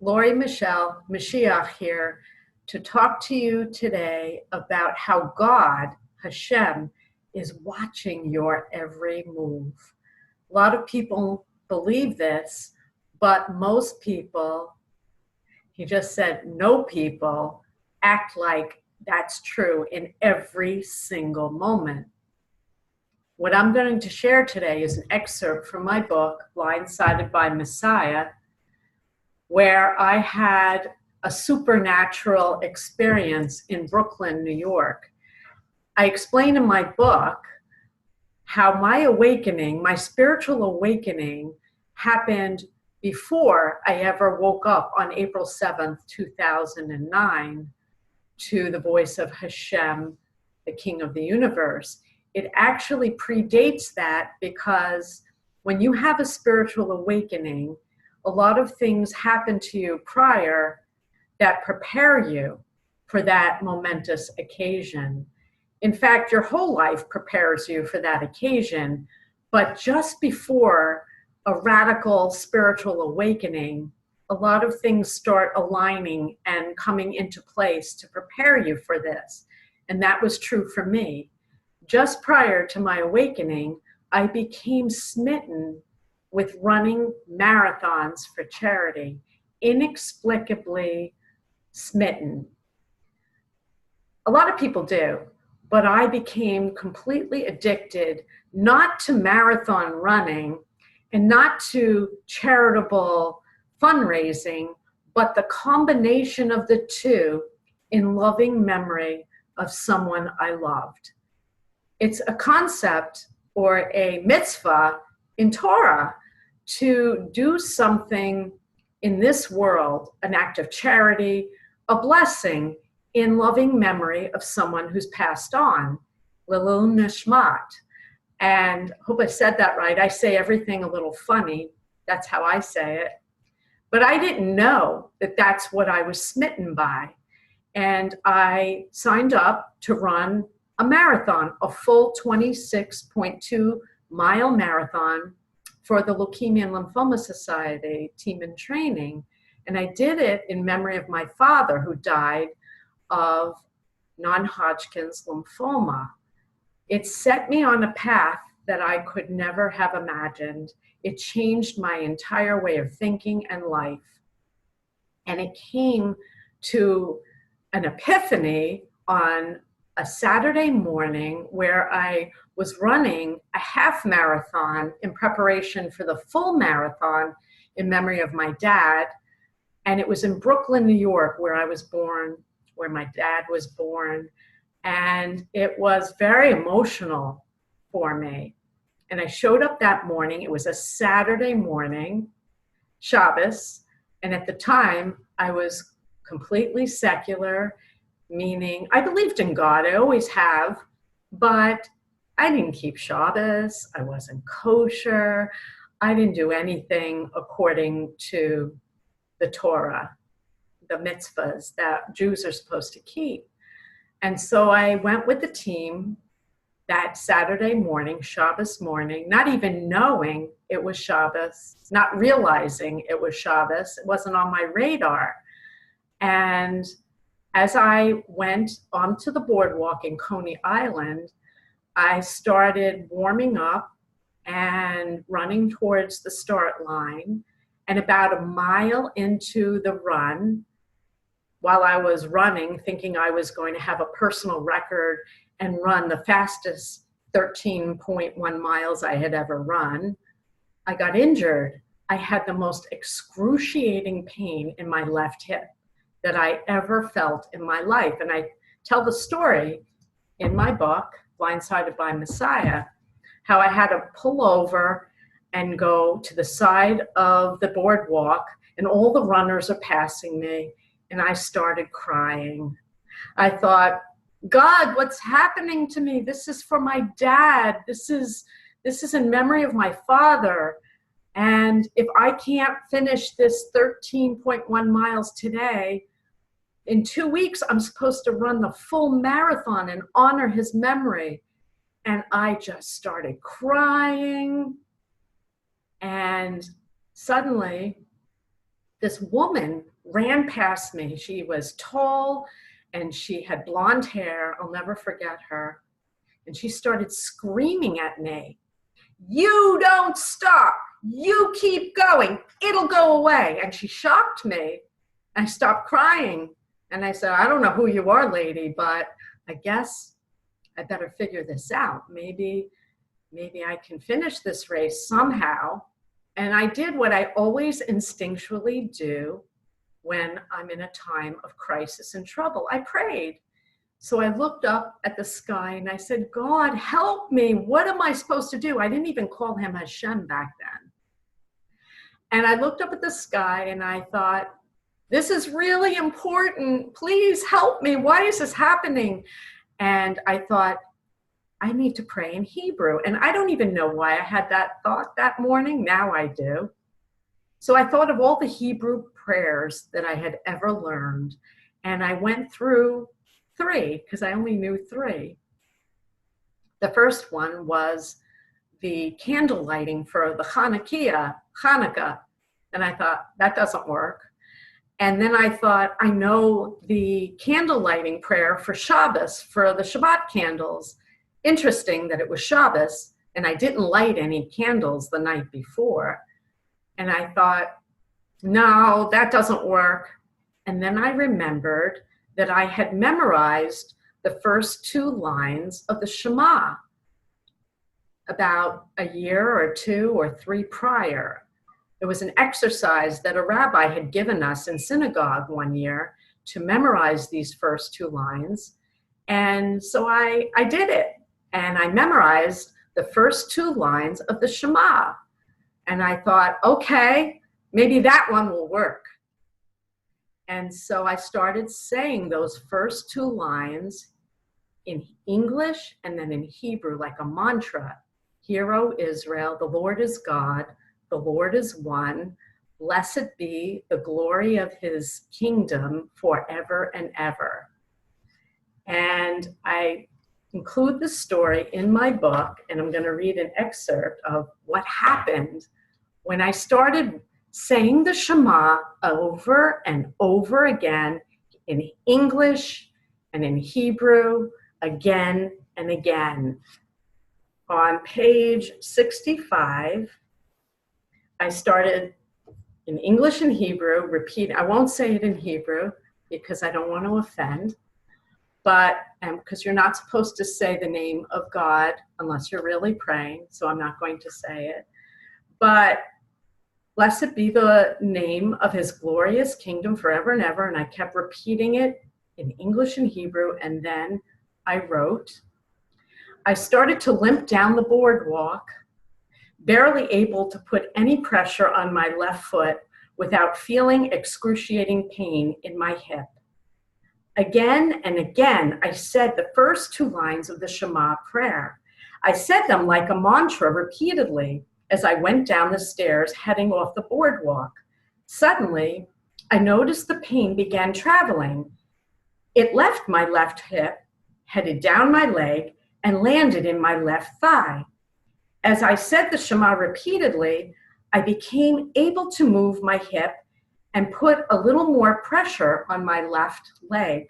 Lori Michelle, Moshiach here, to talk to you today about how God, Hashem, is watching your every move. A lot of people believe this, but most people, he just said no people, act like that's true in every single moment. What I'm going to share today is an excerpt from my book, Blindsided by Messiah, where I had a supernatural experience in Brooklyn, New York. I explain in my book how my awakening, my spiritual awakening, happened before I ever woke up on April 7th, 2009, to the voice of Hashem, the King of the universe. It actually predates that because when you have a spiritual awakening, a lot of things happen to you prior that prepare you for that momentous occasion. In fact, your whole life prepares you for that occasion, but just before a radical spiritual awakening, a lot of things start aligning and coming into place to prepare you for this. And that was true for me. Just prior to my awakening, I became smitten with running marathons for charity, inexplicably smitten. A lot of people do, but I became completely addicted, not to marathon running and not to charitable fundraising, but the combination of the two in loving memory of someone I loved. It's a concept or a mitzvah in Torah to do something in this world, an act of charity, a blessing in loving memory of someone who's passed on, Leilui Nishmat. And I hope I said that right. I say everything a little funny. That's how I say it. But I didn't know that that's what I was smitten by. And I signed up to run a marathon, a full 26.2 mile marathon for the Leukemia and Lymphoma Society team in training. And I did it in memory of my father, who died of non-Hodgkin's lymphoma. It set me on a path that I could never have imagined. It changed my entire way of thinking and life. And it came to an epiphany on a Saturday morning where I was running a half marathon in preparation for the full marathon in memory of my dad. And it was in Brooklyn, New York, where I was born, where my dad was born. And it was very emotional for me. And I showed up that morning. It was a Saturday morning, Shabbos. And at the time, I was completely secular, meaning I believed in God. I always have, but I didn't keep Shabbos. I wasn't kosher. I didn't do anything according to the Torah, the mitzvahs that Jews are supposed to keep. And so I went with the team that Saturday morning, Shabbos morning, not even knowing it was Shabbos, not realizing it was Shabbos. It wasn't on my radar. And as I went onto the boardwalk in Coney Island, I started warming up and running towards the start line. And about a mile into the run, while I was running, thinking I was going to have a personal record and run the fastest 13.1 miles I had ever run, I got injured. I had the most excruciating pain in my left hip that I ever felt in my life. And I tell the story in my book, Blindsided by Messiah, how I had to pull over and go to the side of the boardwalk, and all the runners are passing me, and I started crying. I thought, God, what's happening to me? This is for my dad. This is in memory of my father. And if I can't finish this 13.1 miles today, in 2 weeks, I'm supposed to run the full marathon and honor his memory. And I just started crying. And suddenly, this woman ran past me. She was tall and she had blonde hair. I'll never forget her. And she started screaming at me, "You don't stop. You keep going. It'll go away." And she shocked me. I stopped crying. And I said, "I don't know who you are, lady, but I guess I better figure this out. Maybe I can finish this race somehow." And I did what I always instinctually do when I'm in a time of crisis and trouble. I prayed. So I looked up at the sky and I said, "God, help me. What am I supposed to do?" I didn't even call him Hashem back then. And I looked up at the sky and I thought, this is really important. Please help me. Why is this happening? And I thought, I need to pray in Hebrew. And I don't even know why I had that thought that morning. Now I do. So I thought of all the Hebrew prayers that I had ever learned. And I went through 3, because I only knew 3. The first one was the candle lighting for the Hanukkah. And I thought, that doesn't work. And then I thought, I know the candle lighting prayer for Shabbos, for the Shabbat candles. Interesting that it was Shabbos, and I didn't light any candles the night before. And I thought, no, that doesn't work. And then I remembered that I had memorized the first 2 lines of the Shema about a year or 2 or 3 prior. It was an exercise that a rabbi had given us in synagogue one year to memorize these first 2 lines. And so I did it. And I memorized the first 2 lines of the Shema. And I thought, okay, maybe that one will work. And so I started saying those first 2 lines in English and then in Hebrew, like a mantra. Hear, O Israel, the Lord is God, the Lord is one. Blessed be the glory of his kingdom forever and ever. And I include the story in my book, and I'm going to read an excerpt of what happened when I started saying the Shema over and over again in English and in Hebrew again and again. On page 65, I started in English and Hebrew, repeat. I won't say it in Hebrew because I don't want to offend, but because you're not supposed to say the name of God unless you're really praying, so I'm not going to say it. But blessed be the name of his glorious kingdom forever and ever. And I kept repeating it in English and Hebrew. And then I wrote, I started to limp down the boardwalk, barely able to put any pressure on my left foot without feeling excruciating pain in my hip. Again and again, I said the first 2 lines of the Shema prayer. I said them like a mantra repeatedly as I went down the stairs heading off the boardwalk. Suddenly, I noticed the pain began traveling. It left my left hip, headed down my leg, and landed in my left thigh. As I said the Shema repeatedly, I became able to move my hip and put a little more pressure on my left leg.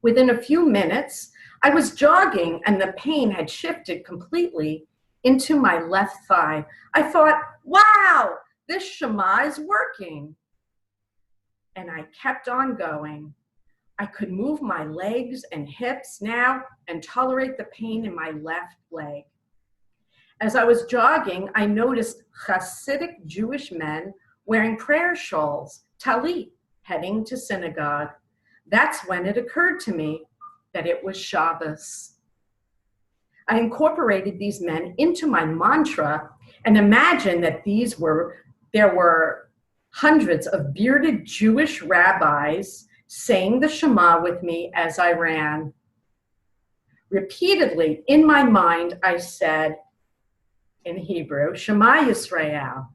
Within a few minutes, I was jogging and the pain had shifted completely into my left thigh. I thought, wow, this Shema is working. And I kept on going. I could move my legs and hips now and tolerate the pain in my left leg. As I was jogging, I noticed Hasidic Jewish men wearing prayer shawls, talit, heading to synagogue. That's when it occurred to me that it was Shabbos. I incorporated these men into my mantra and imagined that there were hundreds of bearded Jewish rabbis saying the Shema with me as I ran. Repeatedly in my mind, I said in Hebrew, Shema Yisrael,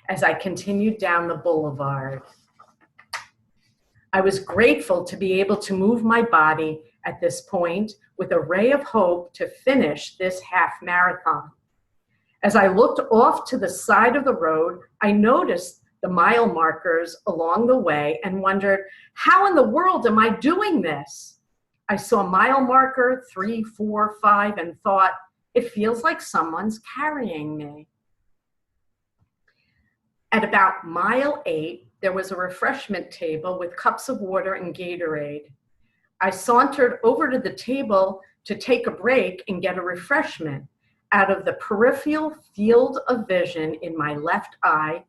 as I continued down the boulevard. I was grateful to be able to move my body at this point with a ray of hope to finish this half marathon. As I looked off to the side of the road, I noticed the mile markers along the way and wondered, how in the world am I doing this? I saw mile marker 3, 4, 5 and thought, it feels like someone's carrying me. At about mile 8, there was a refreshment table with cups of water and Gatorade. I sauntered over to the table to take a break and get a refreshment. Out of the peripheral field of vision in my left eye,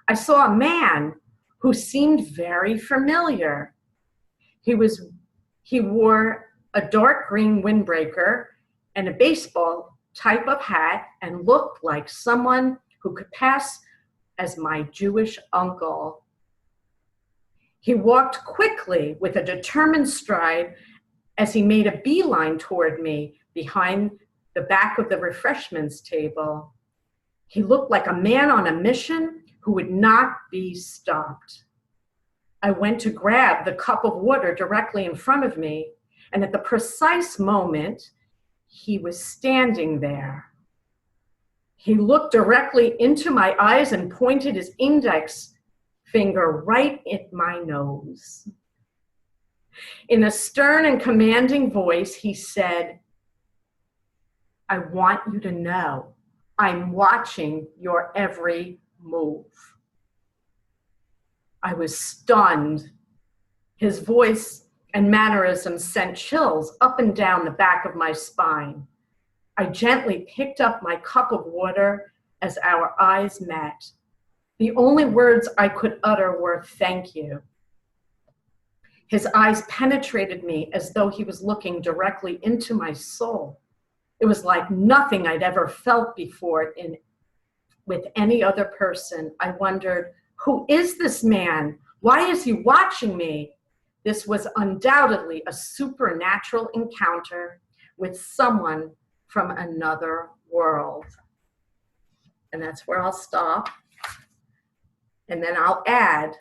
I saw a man who seemed very familiar. He wore a dark green windbreaker and a baseball type of hat and looked like someone who could pass as my Jewish uncle. He walked quickly with a determined stride as he made a beeline toward me behind the back of the refreshments table. He looked like a man on a mission who would not be stopped. I went to grab the cup of water directly in front of me, and at the precise moment, he was standing there. He looked directly into my eyes and pointed his index finger right at my nose. In a stern and commanding voice, he said, I want you to know I'm watching your every move. I was stunned. His voice and mannerisms sent chills up and down the back of my spine. I gently picked up my cup of water as our eyes met. The only words I could utter were, thank you. His eyes penetrated me as though he was looking directly into my soul. It was like nothing I'd ever felt before with any other person. I wondered, who is this man? Why is he watching me? This was undoubtedly a supernatural encounter with someone from another world. And that's where I'll stop. And then I'll add,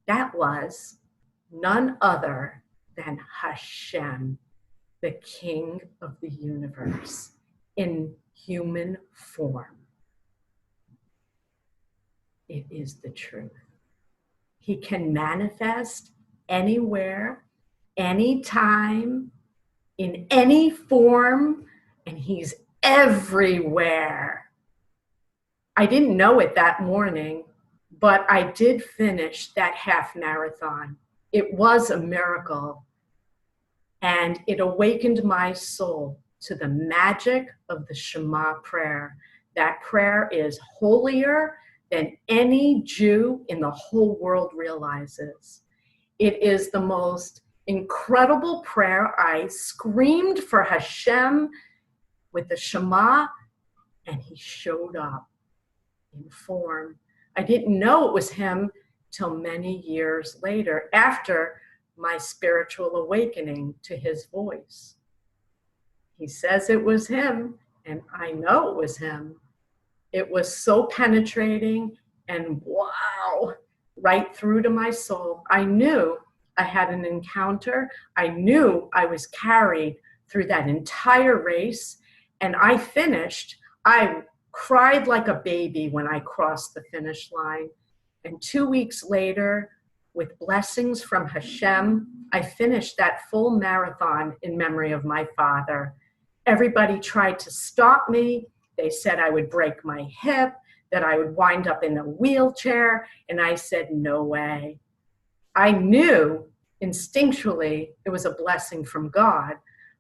that was none other than Hashem, the King of the universe, in human form. It is the truth. He can manifest anywhere, anytime, in any form, and he's everywhere. I didn't know it that morning, but I did finish that half marathon. It was a miracle, and it awakened my soul to the magic of the Shema prayer. That prayer is holier than any Jew in the whole world realizes. It is the most incredible prayer. I screamed for Hashem with the Shema, and he showed up in form. I didn't know it was him till many years later, after my spiritual awakening to his voice. He says it was him, and I know it was him. It was so penetrating and wow, right through to my soul. I knew I had an encounter. I knew I was carried through that entire race, and I finished. I cried like a baby when I crossed the finish line. And 2 weeks later, with blessings from Hashem, I finished that full marathon in memory of my father. Everybody tried to stop me. They said I would break my hip, that I would wind up in a wheelchair, and I said, no way. I knew instinctually it was a blessing from God,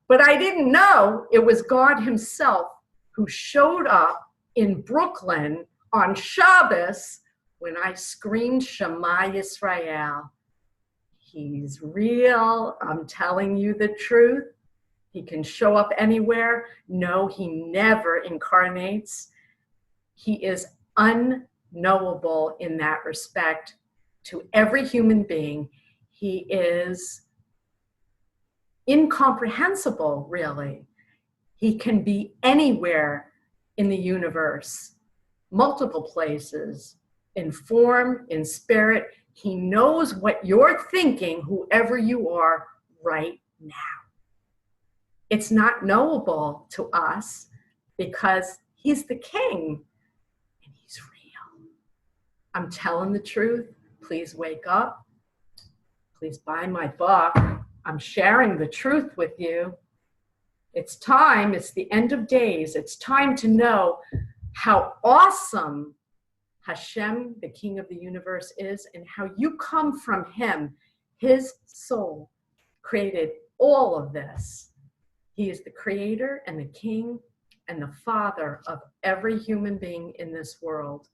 but I didn't know it was God himself who showed up in Brooklyn on Shabbos when I screamed Shema Yisrael. He's real. I'm telling you the truth. He can show up anywhere. No, he never incarnates. He is unknowable in that respect to every human being. He is incomprehensible, really. He can be anywhere in the universe, multiple places, in form, in spirit. He knows what you're thinking, whoever you are, right now. It's not knowable to us, because he's the king and he's real. I'm telling the truth. Please wake up. Please buy my book. I'm sharing the truth with you. It's time. It's the end of days. It's time to know how awesome Hashem, the King of the universe, is, and how you come from him. His soul created all of this. He is the creator and the king and the father of every human being in this world.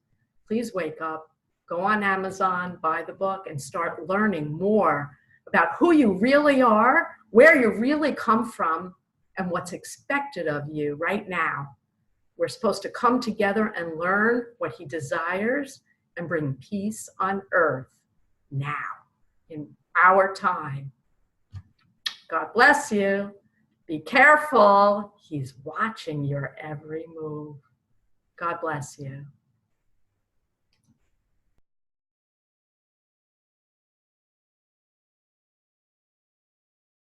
Please wake up, go on Amazon, buy the book, and start learning more about who you really are, where you really come from, and what's expected of you right now. We're supposed to come together and learn what he desires and bring peace on earth now, in our time. God bless you. Be careful. He's watching your every move. God bless you.